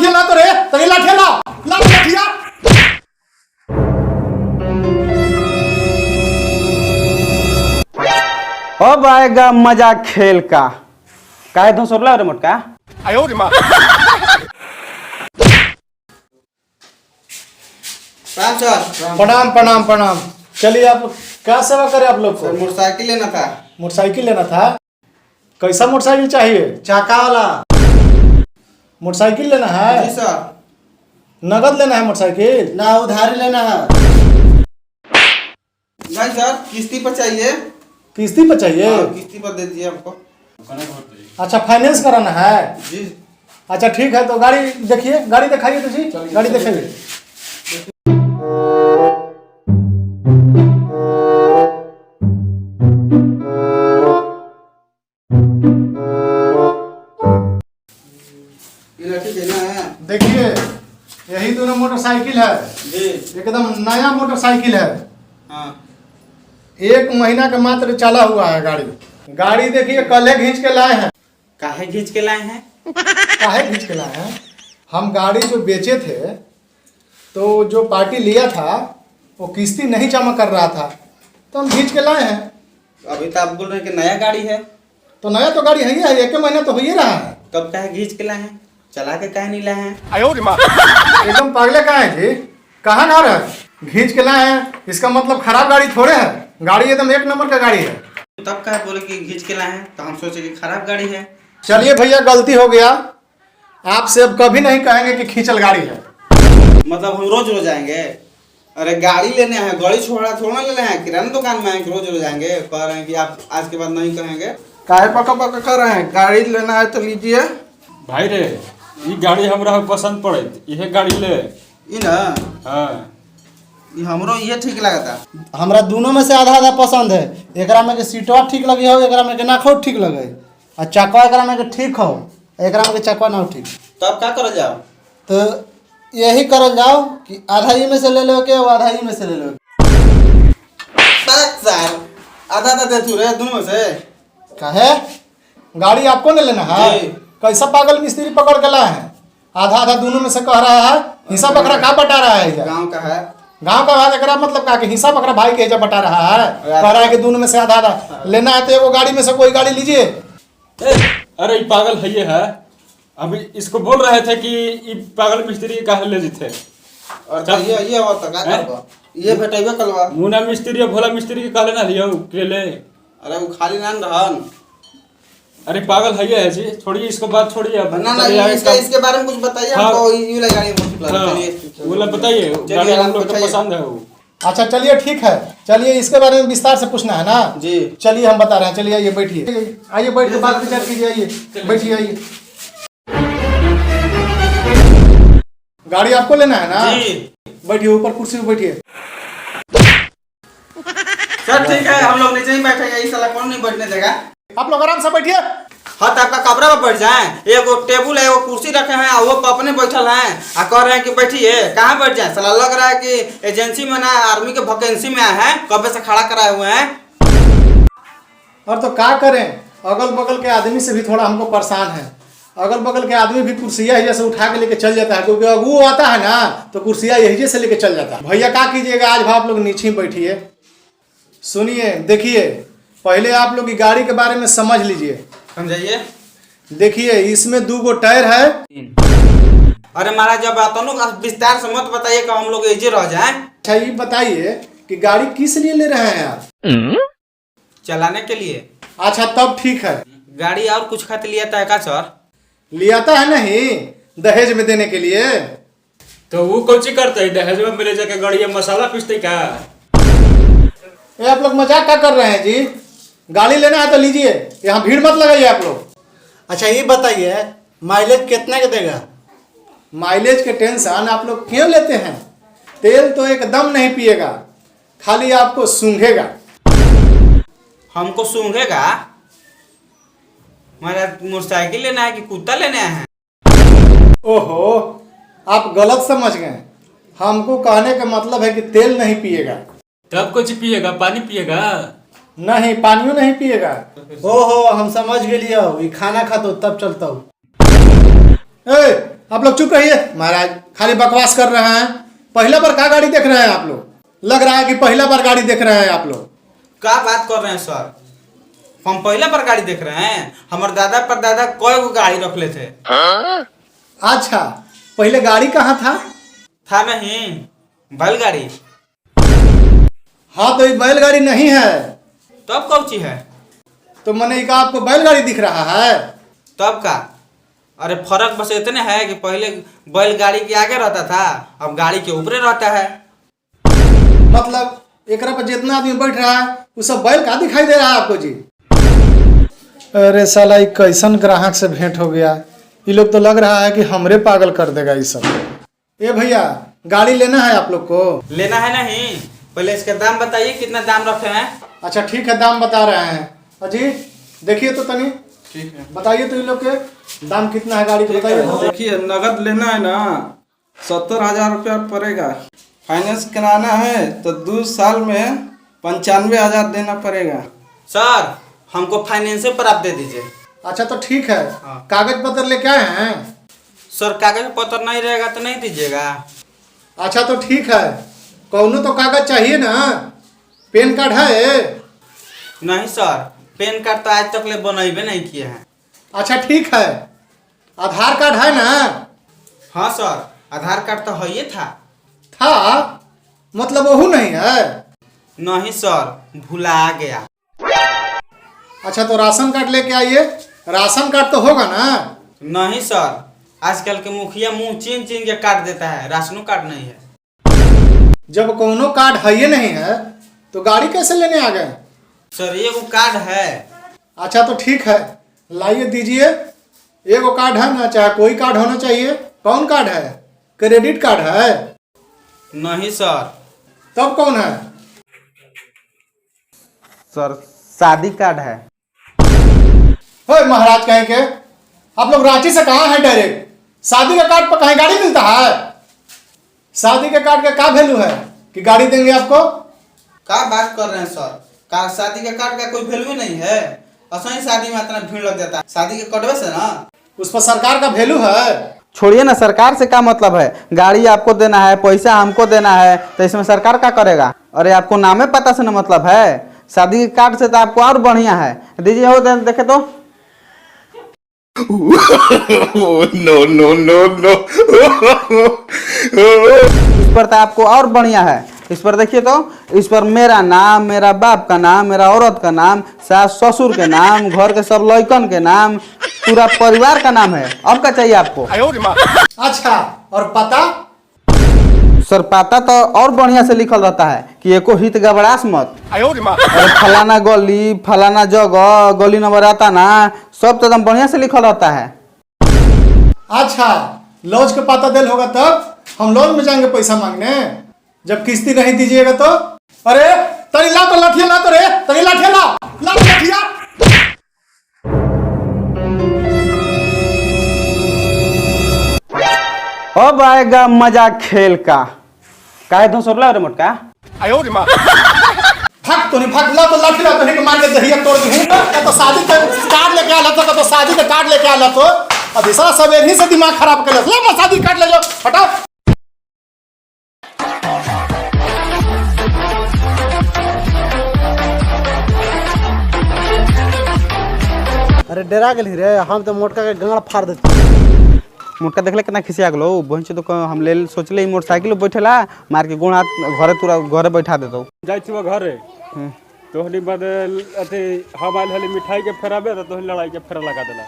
लाठी ला तो रे, तभी लाठी ला, ला लाठिया। अब आएगा मजा खेल का। काहे धोसरला रे मोटका? आयो रे माँ। प्रणाम प्रणाम प्रणाम। चलिए आप क्या सेवा करें आप लोग को? मोटरसाइकिल लेना था। मोटरसाइकिल लेना था। कैसा मोटरसाइकिल चाहिए? चाका वाला। मोटरसाइकिल लेना है? जी सर। नगद लेना है मोटरसाइकिल? ना उधारी लेना है। नहीं सर, किस्ती पर चाहिए। किस्ती पर चाहिए? किस्ती पर दे दीजिए हमको। अच्छा फाइनेंस कराना है? जी। अच्छा ठीक है, तो गाड़ी देखिए, गाड़ी दिखाइए तो जी, गाड़ी दिखाइए। देखिए यही दोनों मोटरसाइकिल है जी। एकदम नया मोटरसाइकिल है। हाँ। 1 महीना का मात्र चला हुआ है गाड़ी देखिए कल घींच के लाए हैं। काहे खींच के लाए हैं? काहे घींच के लाए हैं? हम गाड़ी जो बेचे थे तो जो पार्टी लिया था वो किस्ती नहीं जमा कर रहा था तो हम घींच के लाए हैं। अभी तो आप बोल रहे हैं कि नया गाड़ी है। तो नया तो गाड़ी है ही है, 1 महीना तो हो ही रहा है। तब काहे खींच के लाए हैं? चला के काहे नहीं लाए हैं? एकदम पागले कहाँ है जी? कहाँ घर है? घींच के लाए हैं इसका मतलब खराब गाड़ी थोड़े है, गाड़ी एकदम 1 नंबर का गाड़ी है। तब काहे बोले कि घींच के लाए हैं? तो हम सोचे कि खराब गाड़ी है। चलिए भैया गलती हो गया, आपसे अब कभी नहीं कहेंगे कि खींचल गाड़ी है। मतलब हम रोज रोज आएंगे? अरे गाड़ी लेने हैं, गाड़ी थोड़ा लेने हैं, किराना दुकान में आएंगे रोज रोज आएंगे? कह रहे हैं कि आप आज के बाद नहीं कहेंगे। काहे पका पका कर रहे हैं? गाड़ी लेना है तो लीजिए भाई रे। ये गाड़ी हमरा पसंद पड़े, यह गाड़ी ले। ई ना? हाँ हमरो ये ठीक लगा था। हमरा दोनों में से आधा आधा पसंद है। एकरा में के सीटवा ठीक लगी हो, एकरा में के नाखो ठीक लगे, और चकवा एकरा में के ठीक हो, एकरा में के चकवा ना हो ठीक। तब क्या करल जाओ? तो यही करल जाओ कि आधा ही में से ले लो के, आधा ही में से ले लो। सर आधा आधा दे तू रे दोनों में से। काहे? गाड़ी आपको न लेना है? कैसा पागल मिस्त्री पकड़ के लाए हैं? आधा आधा दोनों में से कह रहा है, हिस्सा बकरा कहाँ बटा रहा है? गांव का है। गांव का बात एकरा मतलब का कि हिस्सा बकरा भाई के जब बटा रहा है, कह रहा है कि दोनों में से आधा आधा लेना है। तो वो गाड़ी में से कोई गाड़ी लीजिए। अरे ये पागल है ये है। अभी इसको बोल रहे थे कि ये पागल मिस्त्री कहा ले जीते। और ये और तो का करबो? ये भेटैबे कलवा। मुना मिस्त्री और भोला मिस्त्री के कहले ना लियो के ले। अरे वो खाली नाम रहन। अरे पागल है ये है जी, छोड़िए इसको बात छोड़िए अब। ना ना इसके बारे में कुछ बताइए हमको। ये वाला गाड़ी चलिए बोला बताइए, गाड़ी हम लोग को पसंद है वो। अच्छा चलिए ठीक है, चलिए इसके बारे में विस्तार से पूछना है ना जी। चलिए हम बता रहे हैं, चलिए आइए बैठिए, आइए बैठ के बात विचार कीजिए। आइए बैठिए, आइए। गाड़ी आपको लेना है ना? जी। बैठिए ऊपर कुर्सी पे बैठिए। सर ठीक है, हम लोग नीचे ही बैठेंगे। इस साला कौन नहीं बैठने देगा? आप लोग आराम से बैठिए। हाँ तो आपका कपड़ा में बैठ जाए। एगो टेबुल है, वो कुर्सी रखे हैं, वो अपने बैठल हैं और कह रहे हैं कि बैठिए। कहाँ बैठ जाए? साला लग रहा है कि एजेंसी में ना आर्मी के वैकेंसी में आए हैं, कब से खड़ा कराए हुए हैं। और तो क्या करें, अगल बगल के आदमी से भी थोड़ा हमको परेशान है। अगल बगल के आदमी भी कुर्सिया यही से उठा के लेके चल जाता है, क्योंकि अगू आता है ना तो कुर्सिया यही से लेके चल जाता है। भैया क्या कीजिएगा, आज आप लोग नीचे ही बैठिए। सुनिए देखिए, पहले आप लोग की गाड़ी के बारे में समझ लीजिए। समझाइए। देखिए इसमें 2 गो टायर है। अरे महाराज जब आता हूँ विस्तार से मत बताइए कि हम लोग एजे रह जाए। अच्छा ये बताइए कि गाड़ी किस लिए ले रहे हैं आप? चलाने के लिए। अच्छा तब ठीक है। गाड़ी और कुछ खत लिया था क्या सर? लियाता है नहीं, दहेज में देने के लिए। तो वो कौन सी करते है? दहेज में मिले जाके गाड़ी में मसाला पीसते क्या? ये आप लोग मजाक क्या कर रहे हैं जी? गाड़ी लेना है तो लीजिए, यहाँ भीड़ मत लगाइए आप लोग। अच्छा ये बताइए माइलेज कितना के देगा? माइलेज के टेंशन आप लोग क्यों लेते हैं? तेल तो एकदम नहीं पिएगा, खाली आपको सूंघेगा। हमको सूंघेगा? हमारा मोटरसाइकिल लेना है कि कुत्ता लेने हैं? ओहो आप गलत समझ गए। हमको कहने का मतलब है कि तेल नहीं पिएगा। तब कुछ पिएगा? पानी पिएगा? नहीं, पानियों नहीं पिएगा। ओहो हम समझ गए, ये खाना खा तो तब चलता हूँ। ए, आप आप लोग चुप रहिए महाराज, खाली बकवास कर रहे हैं। पहला बार का गाड़ी देख रहे हैं आप लोग? लग रहा है कि पहला बार गाड़ी देख रहे हैं आप लोग। क्या बात कर रहे हैं सर? हम पहला बार गाड़ी देख रहे हैं। हमारे दादा परदादा कई गो गाड़ी रख ले थे। अच्छा, पहले गाड़ी कहाँ था नहीं बैलगाड़ी। हाँ तो ये बैलगाड़ी नहीं है तब कौन ची है? तो मैंने कहा आपको बैलगाड़ी दिख रहा है। तब का? अरे फर्क बस इतने है कि पहले बैलगाड़ी के आगे रहता था, अब गाड़ी के ऊपर रहता है। मतलब एकरा पर जितना आदमी बैठ रहा है वो सब बैल का दिखाई दे रहा है आपको जी? अरे साला ये कैसन ग्राहक से भेंट हो गया। ये लोग तो लग रहा है कि हमरे पागल कर देगा ये सब। ए भैया, गाड़ी लेना है आप लोग को? लेना है नहीं, पहले इसका दाम बताइए, कितना दाम रखे हैं? अच्छा ठीक है, दाम बता रहे हैं। अजी देखिए तो तनी, ठीक है। बताइए तो इन लोग के दाम कितना है गाड़ी का, बताइए। देखिए नगद लेना है ना 70,000 रुपया पड़ेगा। फाइनेंस कराना है तो 2 साल में 95,000 देना पड़ेगा। सर हमको फाइनेंस पर आप दे दीजिए। अच्छा तो ठीक है, हाँ। कागज पत्र लेके आए हैं? सर कागज पत्र नहीं रहेगा तो नहीं दीजिएगा। अच्छा तो ठीक है, कौनो तो कागज चाहिए ना। पैन कार्ड है? नहीं सर, पैन कार्ड तो आज तक ले बनैबे नहीं किए हैं। अच्छा ठीक है, आधार कार्ड है ना? हाँ सर, आधार कार्ड तो है ही था। मतलब वह नहीं है? नहीं सर, भुला गया। अच्छा तो राशन कार्ड लेके आइए। राशन कार्ड तो होगा ना? नहीं सर, आजकल के मुखिया मुंह चीन चीन के काट देता है, राशनों कार्ड नहीं है। जब कोनो कार्ड है ही नहीं है तो गाड़ी कैसे लेने आ गए? सर ये वो कार्ड है। अच्छा तो ठीक है, लाइए दीजिए। एगो कार्ड है ना, चाहे कोई कार्ड होना चाहिए। कौन कार्ड है? क्रेडिट कार्ड है? नहीं सर। तब कौन है? सर शादी कार्ड है। ओए महाराज कहीं के, आप लोग रांची से कहाँ हैं डायरेक्ट? शादी के कार्ड पर कहीं गाड़ी मिलता है? शादी के कार्ड का क्या वैल्यू है कि गाड़ी देंगे आपको? क्या बात कर रहे हैं सर? का शादी के कार्ड का कोई वैल्यू नहीं है? असली शादी में इतना भीड़ लग जाता है शादी के कटवे से ना। उस पर सरकार का वैल्यू है। छोड़िए ना, सरकार से क्या मतलब है? गाड़ी आपको देना है, पैसा हमको देना है, तो इसमें सरकार क्या करेगा? अरे आपको नामे पता से ना मतलब है। शादी के कार्ड से तो आपको और बढ़िया है। दीजिए हो देखे तो। no. इस पर तो आपको और बढ़िया है। इस पर देखिए तो, इस पर मेरा नाम, मेरा बाप का नाम, मेरा औरत का नाम, सास ससुर के नाम, घर के सब लड़कन के नाम, पूरा परिवार का नाम है। और क्या चाहिए आपको? अच्छा और पता? सर पता तो और बढ़िया से लिखल रहता है कि एको हित गबड़ास मत। अरे फलाना गली, फलाना जगह, गली नंबर आता ना, सब तो एकदम बढ़िया से लिखल रहता है। अच्छा, लॉज का पता दिल होगा तब हम लॉज में जाएंगे पैसा मांगने, जब किस्ती नहीं दीजिएगा तो। अरे तनी ला तो लाठिया, ला तो रे, तनी लाठिया ला, ला तो लाठिया। अब आएगा मजा खेल का। काहे धोसरला रे मोटका? फक तो नहीं फक, ला तो लाठी, ला तो नहीं मार के दहिया तोड़ दूं। तो शादी का कार्ड लेके आला तो शादी का कार्ड लेके आला तो अभी सारा सवेर ही से दिमाग खराब कर ले। मैं शादी कार्ड ले जाओ, हटाओ। अरे डरा गेली रे, हम तो मोटका के गाड़ फाड़ देते। मोटका देखले कितना खिसिया गेलो। बहन तो हम ले सोचले मोटरसाइकिल बैठेला, मार के गुण हाथ घरे तुरा घरे बैठा देतो। जाय छिवा घरे तोहनी बदल अथी हम आइल हली मिठाई के फेराबे तो तोहनी लड़ाई के फेरा लगा देला।